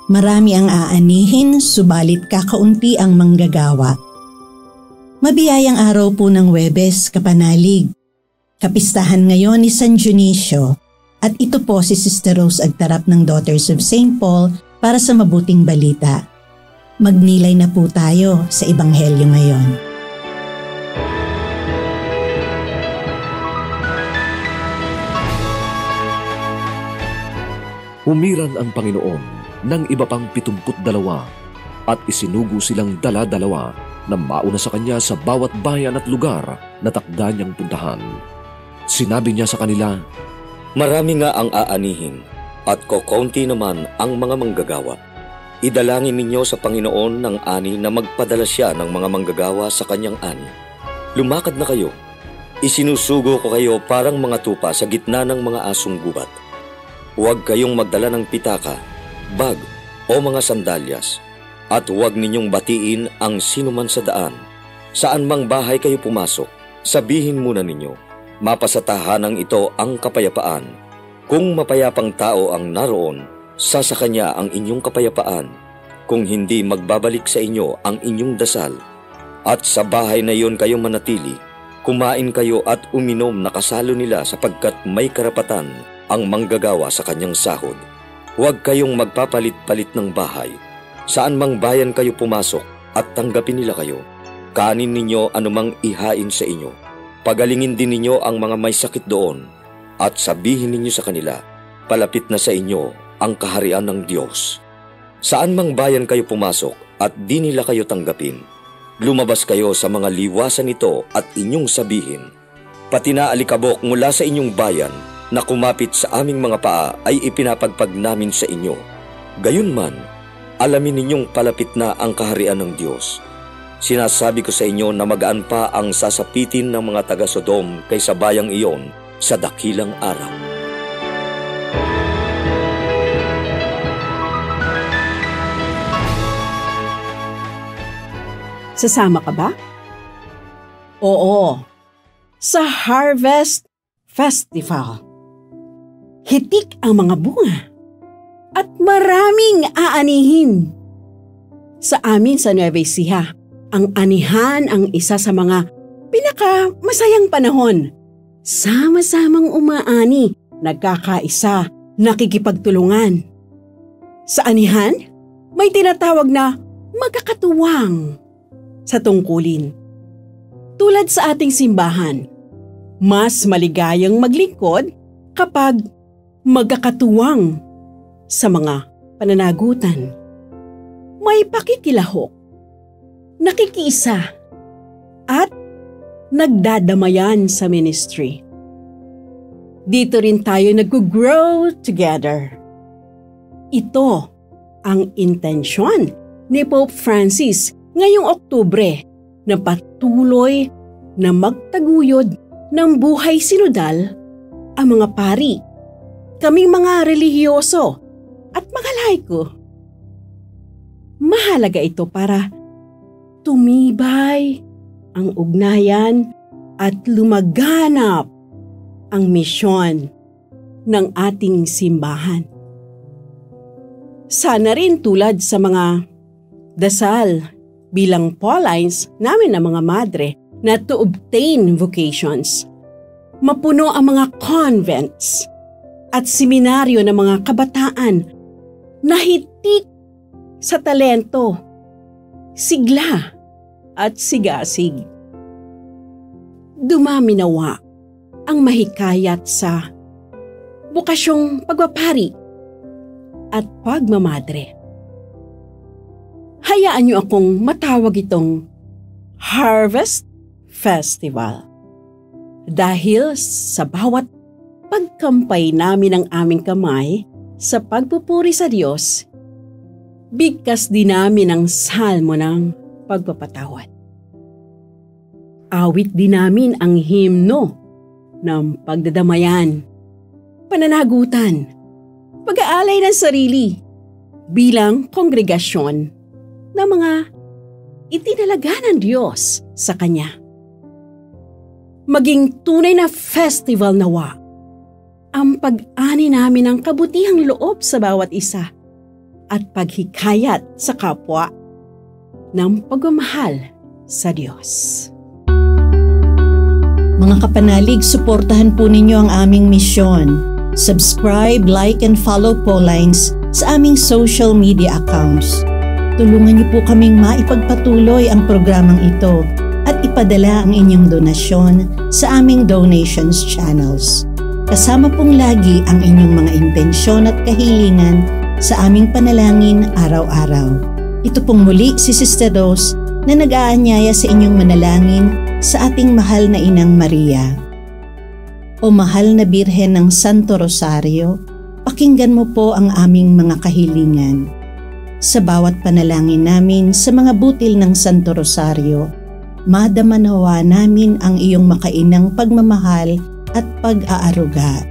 Marami ang aanihin, subalit kakaunti ang manggagawa. Mabiyayang araw po ng Huwebes, kapanalig. Kapistahan ngayon ni San Dionisio at ito po si Sister Rose Agtarap ng Daughters of St. Paul para sa mabuting balita. Magnilay na po tayo sa Ebanghelyo ngayon. Humiran ang Panginoon ng iba pang 72 at isinugo silang dala-dalawa na mauna sa kanya sa bawat bayan at lugar na takda niyang puntahan. Sinabi niya sa kanila, "Marami nga ang aanihin at kokonti naman ang mga manggagawa. Idalangin ninyo sa Panginoon ng ani na magpadala siya ng mga manggagawa sa kanyang ani. Lumakad na kayo. Isinusugo ko kayo parang mga tupa sa gitna ng mga asong gubat. Huwag kayong magdala ng pitaka, bag o mga sandalyas, at huwag ninyong batiin ang sinuman sa daan. Saan mang bahay kayo pumasok, sabihin muna ninyo, mapasatahanang ito ang kapayapaan. Kung mapayapang tao ang naroon, sasaka niya ang inyong kapayapaan. Kung hindi, magbabalik sa inyo ang inyong dasal. At sa bahay na iyon kayo manatili, kumain kayo at uminom na kasalo nila sapagkat may karapatan ang manggagawa sa kanyang sahod. Huwag kayong magpapalit-palit ng bahay. Saan mang bayan kayo pumasok at tanggapin nila kayo. Kanin ninyo anumang ihain sa inyo. Pagalingin din ninyo ang mga may sakit doon at sabihin ninyo sa kanila, palapit na sa inyo ang kaharian ng Diyos. Saan mang bayan kayo pumasok at di nila kayo tanggapin, lumabas kayo sa mga liwasan nito at inyong sabihin, pati na alikabok mula sa inyong bayan na kumapit sa aming mga paa ay ipinapagpag namin sa inyo. Gayunman, alamin ninyong palapit na ang kaharian ng Diyos. Sinasabi ko sa inyo na magaan pa ang sasapitin ng mga taga-Sodom kaysa bayang iyon sa dakilang araw." Sasama ka ba? Oo, sa Harvest Festival. Hitik ang mga bunga at maraming aanihin. Sa amin sa Nueva Ecija, ang anihan ang isa sa mga pinakamasayang panahon. Sama-samang umaani, nagkakaisa, nakikipagtulungan. Sa anihan, may tinatawag na magkakatuwang sa tungkulin. Tulad sa ating simbahan, mas maligayang maglingkod kapag magkakatuwang sa mga pananagutan. May pakikilahok, nakikiisa, at nagdadamayan sa ministry. Dito rin tayo nag-grow together. Ito ang intensyon ni Pope Francis ngayong Oktubre na patuloy na magtaguyod ng buhay sinodal ang mga pari, kaming mga relihiyoso at mga laiko. Mahalaga ito para tumibay ang ugnayan at lumaganap ang misyon ng ating simbahan. Sana rin tulad sa mga dasal bilang Paulines namin na mga madre na to obtain vocations, mapuno ang mga convents at seminaryo ng mga kabataan na hitik sa talento, sigla at sigasig. Dumami nawa ang mahikayat sa bukasyong pagpapari at pagmamadre. Hayaan niyo akong matawag itong Harvest Festival dahil sa bawat pagkampay namin ng aming kamay sa pagpupuri sa Diyos, bigkas din namin ang salmo ng pagpapatawad. Awit din namin ang himno ng pagdadamayan, pananagutan, pag-aalay ng sarili bilang kongregasyon ng mga itinalaga ng Diyos sa Kanya. Maging tunay na festival nawa ang pag-ani namin ng kabutihang loob sa bawat isa at paghikayat sa kapwa ng pagmamahal sa Diyos. Mga kapanalig, suportahan po ninyo ang aming misyon. Subscribe, like, and follow Pauline's sa aming social media accounts. Tulungan niyo po kaming maipagpatuloy ang programang ito at ipadala ang inyong donasyon sa aming donations channels. Kasama pong lagi ang inyong mga intensyon at kahilingan sa aming panalangin araw-araw. Ito pong muli si Sister Rose na nag-aanyaya sa inyong manalangin sa ating mahal na Inang Maria. O mahal na Birhen ng Santo Rosario, pakinggan mo po ang aming mga kahilingan. Sa bawat panalangin namin sa mga butil ng Santo Rosario, madama nawa namin ang iyong makainang pagmamahal at pag-aaruga.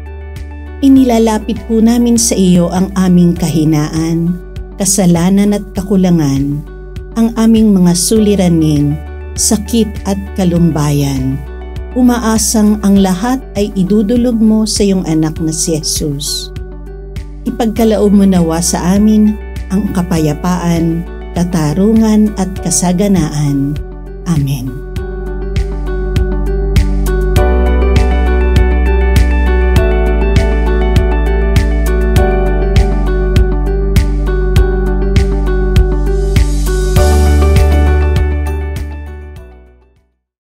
Inilalapit po namin sa iyo ang aming kahinaan, kasalanan at kakulangan, ang aming mga suliranin, sakit at kalumbayan. Umaasang ang lahat ay idudulog mo sa iyong anak na si Jesus. Ipagkaloob mo nawa sa amin ang kapayapaan, katarungan at kasaganaan. Amen.